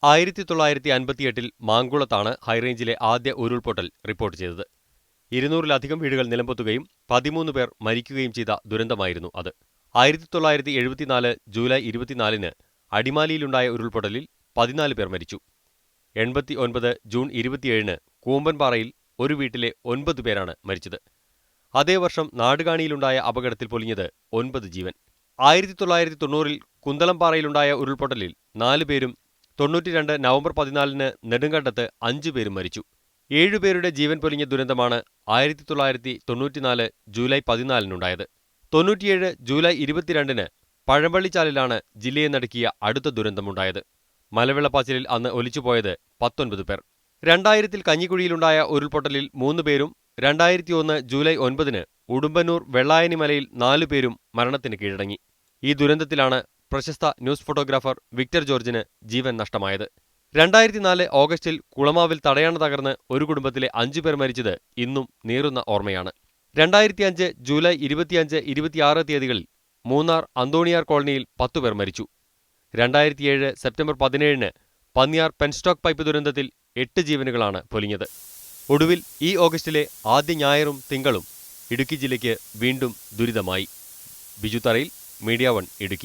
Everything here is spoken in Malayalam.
1958 മാങ്കുളത്താണ് ഹൈറേഞ്ചിലെ ആദ്യ ഉരുൾപൊട്ടൽ റിപ്പോർട്ട് ചെയ്തത്. 200-ലധികം വീടുകൾ നിലംപൊത്തുകയും 13 പേർ മരിക്കുകയും ചെയ്ത ദുരന്തമായിരുന്നു അത്. 1974 ജൂലൈ 24-ന് അടിമാലിയിലുണ്ടായ ഉരുൾപൊട്ടലിൽ 14 പേർ മരിച്ചു. 89 ജൂൺ 27-ന് കൂമ്പൻപാറയിൽ ഒരു വീട്ടിലെ 9 പേരാണ് മരിച്ചത്. അതേ വർഷം നാടുകാണിയിലുണ്ടായ അപകടത്തിൽ പൊലിഞ്ഞത് 9 ജീവൻ. 1990-ൽ കുന്തളംപാറയിലുണ്ടായ ഉരുൾപൊട്ടലിൽ 4 പേരും 92 നവംബർ 14-ന് നെടുങ്കണ്ടത്ത് 5 പേരും മരിച്ചു. 7 പേരുടെ ജീവൻ പൊലിഞ്ഞ ദുരന്തമാണ് 1994 ജൂലൈ 14-നുണ്ടായത്. 97 ജൂലൈ 22-ന് പഴമ്പള്ളിച്ചാലിലാണ് ജില്ലയെ നടുക്കിയ അടുത്ത ദുരന്തമുണ്ടായത്. മലവെള്ളപ്പാച്ചിലിൽ അന്ന് ഒലിച്ചുപോയത് 19 പേർ. 2000-ൽ കഞ്ഞിക്കുഴിയിലുണ്ടായ ഉരുൾപൊട്ടലിൽ 3 പേരും 2001 ജൂലൈ 9-ന് ഉടുമ്പന്നൂർ വെള്ളായണി മലയിൽ 4 പേരും മരണത്തിന് കീഴടങ്ങി. ഈ ദുരന്തത്തിലാണ് പ്രശസ്ത ന്യൂസ് ഫോട്ടോഗ്രാഫർ വിക്ടർ ജോർജിന് ജീവൻ നഷ്ടമായത്. 2004 ഓഗസ്റ്റിൽ കുളമാവിൽ തടയണ തകർന്ന് ഒരു കുടുംബത്തിലെ 5 പേർ മരിച്ചത് ഇന്നും നീറുന്ന ഓർമ്മയാണ്. 2005 ജൂലൈ 25, 26 തീയതികളിൽ മൂന്നാർ അന്തോണിയാർ കോളനിയിൽ 10 പേർ മരിച്ചു. 2007 സെപ്റ്റംബർ 17-ന് പന്നിയാർ പെൻസ്റ്റോക്ക് പൈപ്പ് ദുരന്തത്തിൽ 8 ജീവനുകളാണ് പൊലിഞ്ഞത്. ഒടുവിൽ ഈ ഓഗസ്റ്റിലെ ആദ്യ ഞായറും തിങ്കളും ഇടുക്കി ജില്ലയ്ക്ക് വീണ്ടും ദുരിതമായി. ബിജു തറയിൽ, മീഡിയ 1 ഇടുക്കി.